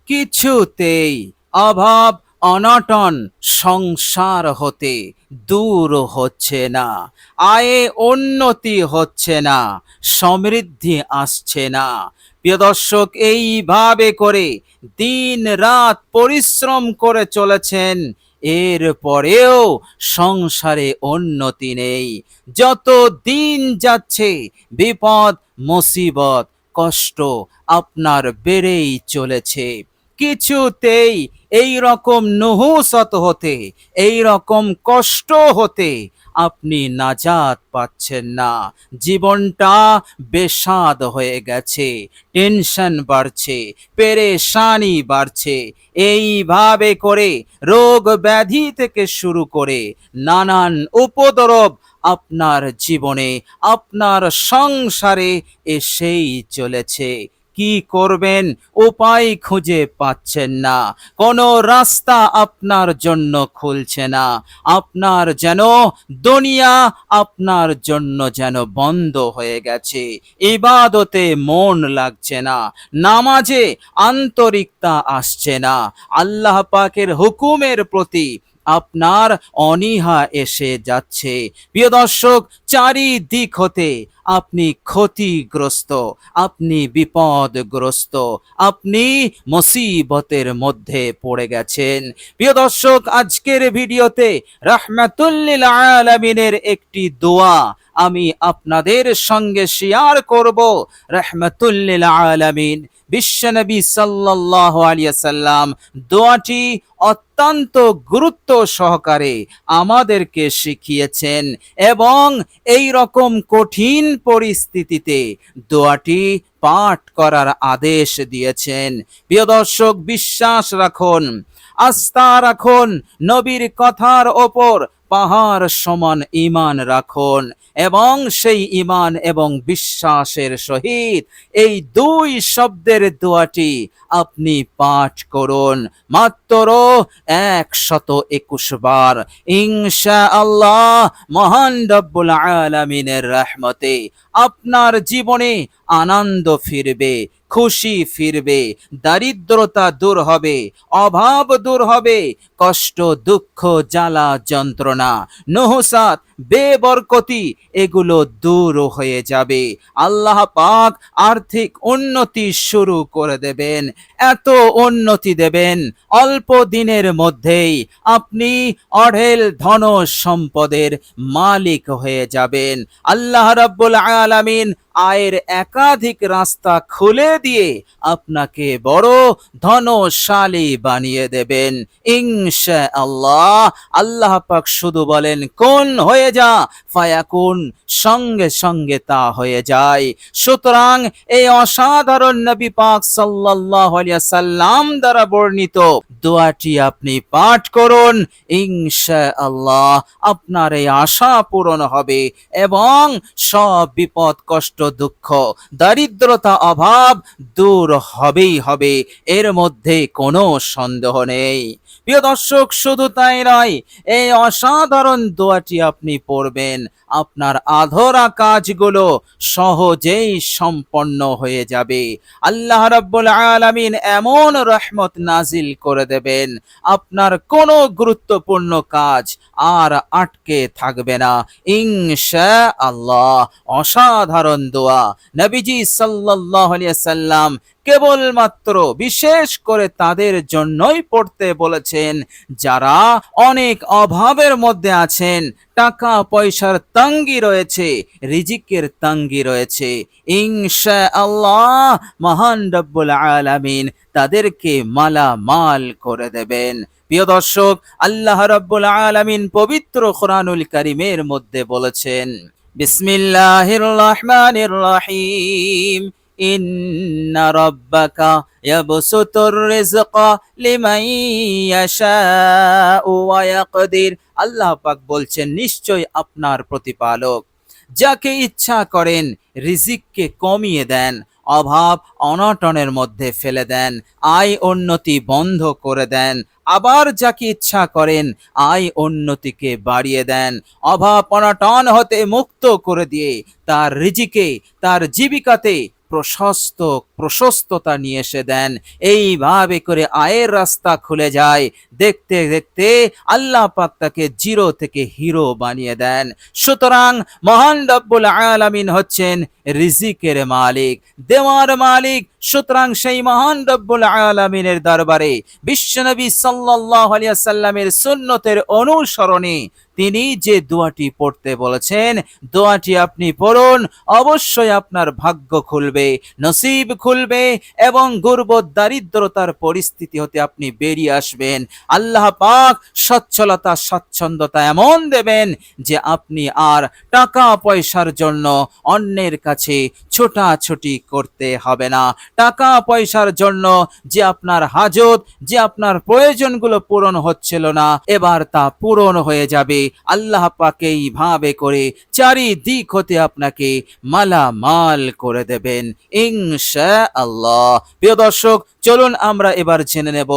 কিছুতেই অভাব অনটন সংসার হতে দূর হচ্ছে না, আয়ে উন্নতি হচ্ছে না, সমৃদ্ধি আসছে না। প্রিয় দর্শক, এইভাবে করে দিন রাত পরিশ্রম করে চলেছেন, এর পরেও সংসারে উন্নতি নেই। যত দিন যাচ্ছে বিপদ মুসিবত কষ্ট আপনার বেড়েই চলেছে। কিছুতেই এই রকম নুহুসত হতে, এই রকম কষ্ট হতে আপনি নাজাত পাচ্ছেন না। জীবনটা বেস্বাদ হয়ে গেছে, টেনশন বাড়ছে, পেরেশানি বাড়ছে। এইভাবে করে রোগ ব্যাধি থেকে শুরু করে নানান উপদ্রব আপনার জীবনে আপনার সংসারে এসেই চলেছে। কি করবেন উপায় খুঁজে পাচ্ছেন না, কোনো রাস্তা আপনার জন্য খুলছে না। আপনার যেন দুনিয়া আপনার জন্য যেন বন্ধ হয়ে গেছে। ইবাদতে মন লাগছে না, নামাজে আন্তরিকতা আসছে না, আল্লাহ পাকের হুকুমের প্রতি আপনার অনীহা এসে যাচ্ছে। প্রিয় দর্শক, চারিদিক হতে আপনি ক্ষতিগ্রস্ত, আপনি বিপদগ্রস্ত, আপনি মুসিবতের মধ্যে পড়ে গেছেন। প্রিয় দর্শক, আজকের ভিডিওতে রাহমাতুল্লিল আলামিনের একটি দোয়া আমি আপনাদের সঙ্গে শেয়ার করব। রাহমাতুল্লিল আলামিন বিশ্বনবী সাল্লাল্লাহু আলাইহি সাল্লাম দোয়াটি অত্যন্ত গুরুত্ব সহকারে আমাদেরকে শিখিয়েছেন এবং এই রকম কঠিন পরিস্থিতিতে দোয়াটি পাঠ করার আদেশ দিয়েছেন। প্রিয় দর্শক, বিশ্বাস রাখুন, আস্থা রাখুন, নবীর কথার ওপর পাহাড় সমান ঈমান রাখুন এবং সেই ঈমান এবং বিশ্বাসের সহিত এই দুই শব্দের দোয়াটি আপনি পাঠ করুন মাত্র 121 বার। ইনশাআল্লাহ মহান রব্বুল আলামিনের রহমতে আপনার জীবনে আনন্দ ফিরবে, খুশি ফিরবে, দারিদ্রতা দূর হবে, অভাব দূর হবে, কষ্ট দুঃখ জ্বালা যন্ত্রণা নহুসাত বেবরকতি এগুলো দূর হয়ে যাবে। আল্লাহ পাক আর্থিক উন্নতি শুরু করে দেবেন, এত উন্নতি দেবেন অল্প দিনের মধ্যেই আপনি অঢেল ধন সম্পদের মালিক হয়ে যাবেন। আল্লাহ রাব্বুল আলামিন আয়ের একাধিক রাস্তা খুলে দিয়ে আপনাকে বড় ধনশালী বানিয়ে দেবেন ইনশাআল্লাহ। আল্লাহ পাক শুধু বলেন কোন হয়ে যা, ফায়াকুন, সঙ্গে সঙ্গে তা হয়ে যায়। সুতরাং এই অসাধারণ নবী পাক সাল্লাল্লাহু আলাইহি সাল্লাম দ্বারা বর্ণিত দোয়াটি আপনি পাঠ করুন, ইনশাআল্লাহ আপনার এই আশা পূরণ হবে এবং সব বিপদ কষ্ট দুঃখ দারিদ্রতা অভাব দূর হবেই হবে, এর মধ্যে কোনো সন্দেহ নেই। প্রিয় দর্শক, শুধু তাই নয়, এই অসাধারণ দোয়াটি আপনি পড়বেন, আপনার আধরা কাজগুলো সহজেই সম্পন্ন হয়ে যাবে। আল্লাহ রাব্বুল আলামিন এমন রহমত নাজিল করে দেবেন, আপনার কোনো গুরুত্বপূর্ণ কাজ আর আটকে থাকবে না ইনশাআল্লাহ। অসাধারণ দোয়া নবীজি সাল্লাল্লাহু আলাইহি সাল্লাম কেবলমাত্র বিশেষ করে তাদের জন্যই পড়তে বলেছেন যারা অনেক অভাবের মধ্যে আছেন, টাকা পয়সার তঙ্গি রয়েছে, রিজিকের তঙ্গি রয়েছে। ইনশাআল্লাহ মহান রব্বুল আলামিন তাদেরকে মালামাল করে দেবেন। প্রিয় দর্শক, আল্লাহ রাব্বুল আলামিন পবিত্র কোরআনুল কারীমের মধ্যে বলেছেন, বিসমিল্লাহির রহমানির রহিম, ইন্না রাব্বাকা ইয়াবসুতুর রিজকা লিমান ইয়াশাউ ওয়া ইয়াকদির। আল্লাহ পাক বলছেন, নিশ্চয় আপনার প্রতিপালক যাকে ইচ্ছা করেন রিজিককে কমিয়ে দেন, অভাব অনটনের মধ্যে ফেলে দেন, আয় উন্নতি বন্ধ করে দেন। আবার যাকে ইচ্ছা করেন আয় উন্নতিকে বাড়িয়ে দেন, অভাব অনটন হতে মুক্ত করে দিয়ে তার রিজিকে তার জীবিকাতে প্রশস্ততা নিয়ে এসে দেন। এইভাবে করে আয়ের রাস্তা খুলে যায়। দেখতে দেখতে আল্লাহ পাক তাকে জিরো থেকে হিরো বানিয়ে দেন। সুতরাং মহান রব্বুল আলামিন হচ্ছেন রিজিকের মালিক, দেওয়ার মালিক। সুতরাং সেই মহান রব্বুল আলামিনের দরবারে বিশ্বনবী সাল্লাল্লাহু আলাইহি ওয়াসাল্লামের সুন্নতের অনুসরণে তিনি যে দোয়াটি পড়তে বলেছেন, দোয়াটি আপনি পড়ুন, অবশ্যই আপনার ভাগ্য খুলবে, নসিব খুলবে এবং গর্ব দারিদ্রতার পরিস্থিতি হতে আপনি বেরিয়ে আসবেন। আল্লাহ পাক সচ্ছলতা স্বাচ্ছন্দ্যতা এমন দেবেন যে আপনি আর টাকা পয়সার জন্য অন্যের কাছে ছোটাছুটি করতে হবে না। টাকা পয়সার জন্য যে আপনার হাজত, যে আপনার প্রয়োজনগুলো পূরণ হচ্ছিল না, এবার তা পূরণ হয়ে যাবে। আল্লাহ পাক এইভাবে করে চারিদিক হতে আপনাকে মালামাল করে দেবেন ইনশাআল্লাহ। প্রিয় দর্শক, চলুন আমরা এবার জেনে নেব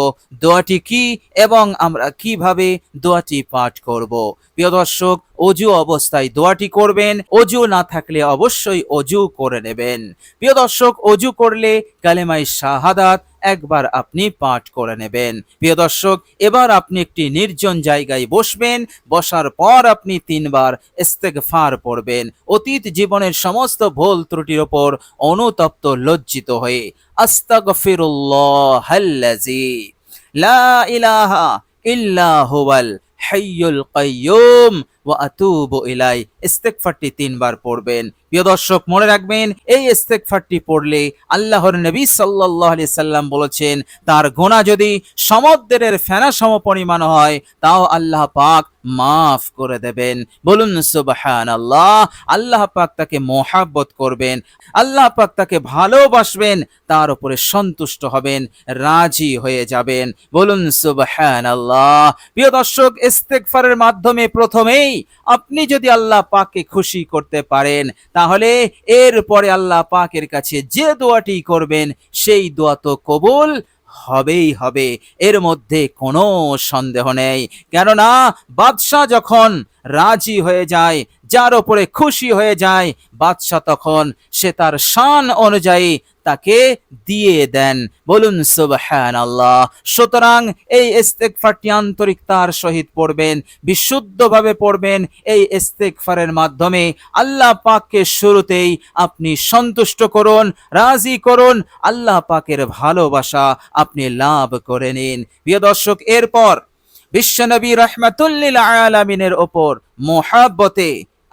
দোয়াটি কি এবং আমরা কিভাবে দোয়াটি পাঠ করব। প্রিয় দর্শক, অজু অবস্থায় দোয়াটি করবেন। অজু না থাকলে অবশ্যই অজু করে নেবেন। প্রিয় দর্শক, অজু করলে কালেমায়ে শাহাদাত একবার আপনি পাঠ করে নেবেন। প্রিয় দর্শক, এবার আপনি একটি নির্জন জায়গায় বসবেন। বসার পর আপনি 3 বার ইস্তেগফার পড়বেন, অতীত জীবনের সমস্ত ভুল ত্রুটির ওপর অনুতপ্ত লজ্জিত হয়ে। আস্তাগফিরুল্লাহাল্লাযী লা ইলাহা ইল্লা হুয়াল হাইয়ুল কাইয়্যুম ওয়া আতুবু ইলাই। ইস্তেগফারটি 3 বার পড়বেন। প্রিয় দর্শক, মনে রাখবেন, এই ইস্তেগফারটি পড়লে আল্লাহর নবী সাল্লাল্লাহু আলাইহি সাল্লাম বলেছেন, তার গুনাহ যদি সমুদ্রের ফেনা সম পরিমাণ হয় তাও আল্লাহ পাক মাফ করে দেবেন। বলুন সুবহানাল্লাহ। আল্লাহ পাক তাকে মহব্বত করবেন, আল্লাহ পাক তাকে ভালোবাসবেন, তার উপরে সন্তুষ্ট হবেন, রাজি হয়ে যাবেন। বলুন সুবহানাল্লাহ। প্রিয় দর্শক, ইস্তেগফারের মাধ্যমে প্রথমেই আপনি যদি আল্লাহ পাককে খুশি করতে পারেন, তাহলে এরপরে আল্লাহ পাকের কাছে যে দোয়াটি করবেন সেই দোয়া তো কবুল হবেই হবে, এর মধ্যে কোনো সন্দেহ নেই। কেননা বাদশাহ যখন রাজি হয়ে যায়, যার উপরে খুশি হয়ে যায়, বাদশাহ তখন সে তার শান অনুযায়ী তাকে দিয়ে দেন। বলুন সুবহানাল্লাহ। সুতরাং এই ইস্তেগফারটি আন্তরিকতার সহিত পড়বেন, বিশুদ্ধভাবে পড়বেন। এই ইস্তেগফারের মাধ্যমে আল্লাহ পাককে শুরুতেই আপনি সন্তুষ্ট করুন, রাজি করুন, আল্লাহ পাকের ভালোবাসা আপনি লাভ করে নিন। প্রিয় দর্শক, এরপর বিশ্বনবী রাহমাতুল লিল আলামিনের ওপর মুহাব্বতে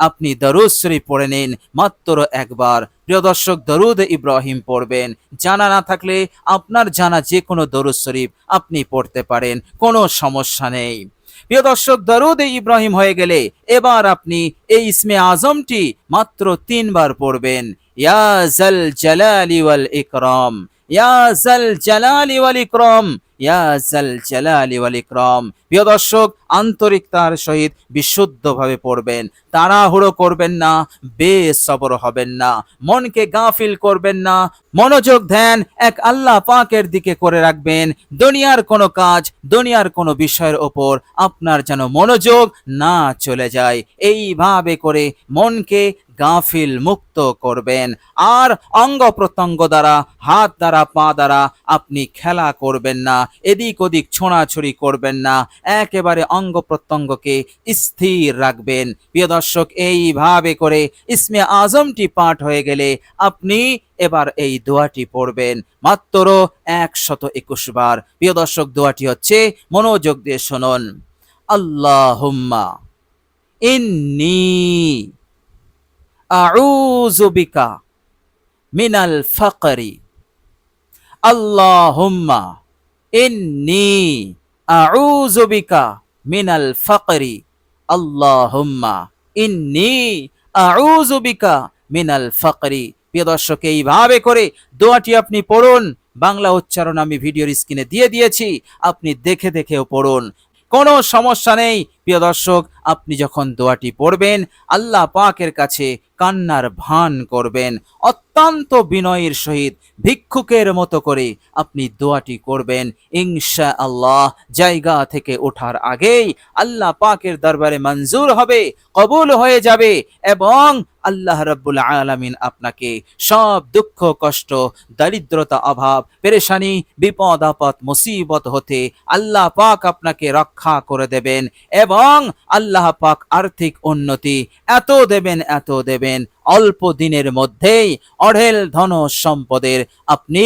আপনি দরুদ শরীফ পড়ে নিন মাত্র একবার। প্রিয় দর্শক, দরুদ ইব্রাহিম পড়বেন। জানা না থাকলে আপনার জানা যে কোনো দরুদ শরীফ আপনি পড়তে পারেন, কোনো সমস্যা নেই। প্রিয় দর্শক, দরুদ ইব্রাহিম হয়ে গেলে এবার আপনি এই ইসমে আজমটি মাত্র 3 বার পড়বেন। ইয়া জাল জালালি ওয়াল ইকরাম, ইয়া জাল জালালি ওয়াল ইকরাম, ইয়া জাল জালালি ওয়াল ইকরাম। প্রিয় দর্শক, আন্তরিকতার সহিত বিশুদ্ধভাবে পড়বেন, তাড়াহুড়ো করবেন না, বেসবর হবেন না, মনকে গাফিল করবেন না, মনোযোগ ধ্যান এক আল্লাহ পাকের দিকে করে রাখবেন। দুনিয়ার কোনো কাজ, দুনিয়ার কোনো বিষয়ের ওপর আপনার যেন মনোযোগ না চলে যায়। এইভাবে করে মনকে গাফিল মুক্ত করবেন। আর অঙ্গ প্রত্যঙ্গ দ্বারা, হাত দ্বারা, পা দ্বারা আপনি খেলা করবেন না, এদিক ওদিক ছোঁড়াছুড়ি করবেন না, একেবারে অঙ্গ প্রত্যঙ্গকে স্থির রাখবেন। প্রিয় দর্শক, এইভাবে করে ইসমে আজমটি পাঠ হয়ে গেলে আপনি এবার এই দোয়াটি পড়বেন মাত্র 121 বার। প্রিয় দর্শক, দোয়াটি হচ্ছে, মনোযোগ দিয়ে শুনুন, আল্লাহুম্মা ইন্নী আউযু বিকা মিনাল ফাকরি, আল্লাহুম্মা ইন্নী আউযু বিকা মিনাল ফাকরি, আল্লাহুম্মা ইন্নী আউযু বিকা মিনাল ফাকরি। প্রিয় দর্শক, এইভাবে করে দোয়াটি আপনি পড়ুন। বাংলা উচ্চারণ আমি ভিডিওর স্ক্রিনে দিয়ে দিয়েছি, আপনি দেখে দেখেও পড়ুন, কোনো সমস্যা নেই, প্রিয় দর্শক, আপনি যখন দোয়াটি পড়বেন আল্লাহ পাকের কাছে কান্নার ভান করবেন, অত্যন্ত বিনয়ের সহিত ভিক্ষুকের মতো করে আপনি দোয়াটি করবেন। ইনশাআল্লাহ জায়গা থেকে ওঠার আগেই আল্লাহ পাকের দরবারে মঞ্জুর হবে, কবুল হয়ে যাবে, এবং আল্লাহ রাব্বুল আলামিন আপনাকে সব দুঃখ কষ্ট, দারিদ্রতা, অভাব, পেরেশানি, বিপদ আপদ, মুসিবত হতে আল্লাহ পাক আপনাকে রক্ষা করে দেবেন, এবং আল্লাহ পাক আর্থিক উন্নতি এত দেবেন, অল্প দিনের মধ্যেই অঢেল ধন সম্পদের আপনি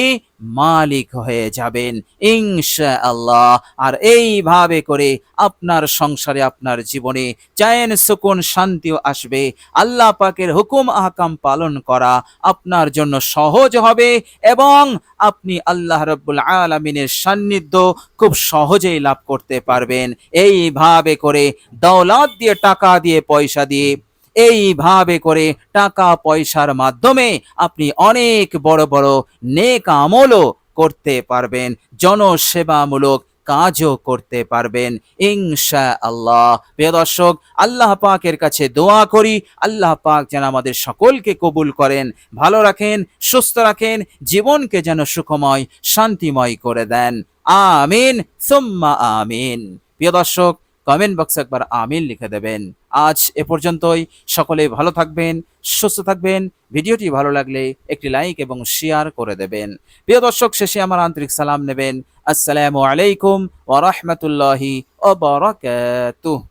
মালিক হয়ে যাবেন ইনশাআল্লাহ। আর এইভাবে করে আপনার সংসারে, আপনার জীবনে চैन সুকুন শান্তিও আসবে। আল্লাহ পাকের হুকুম আহকাম পালন করা আপনার জন্য সহজ হবে, এবং আপনি আল্লাহ রাব্বুল আলামিনের সান্নিধ্য খুব সহজেই লাভ করতে পারবেন। এইভাবে করে দৌলত দিয়ে, টাকা দিয়ে, পয়সা দিয়ে, এইভাবে করে টাকা পয়সার মাধ্যমে আপনি অনেক বড় বড় নেক আমলও করতে পারবেন, জনসেবামূলক কাজও করতে পারবেন ইনশাআল্লাহ। প্রিয় দর্শক, আল্লাহ পাকের কাছে দোয়া করি আল্লাহ পাক যেন আমাদের সকলকে কবুল করেন, ভালো রাখেন, সুস্থ রাখেন, জীবনকে যেন সুখময় শান্তিময় করে দেন। আমিন সুম্মা আমিন। প্রিয় দর্শক, কমেন্ট বক্সে একবার আমিন লিখে দেবেন। আজ এ পর্যন্তই। সকলে ভালো থাকবেন, সুস্থ থাকবেন। ভিডিওটি ভালো লাগলে একটি লাইক এবং শেয়ার করে দেবেন। প্রিয় দর্শক, শেষে আমার আন্তরিক সালাম নেবেন। আসসালামু আলাইকুম ওয়া রাহমাতুল্লাহি ওয়া বারাকাতুহু।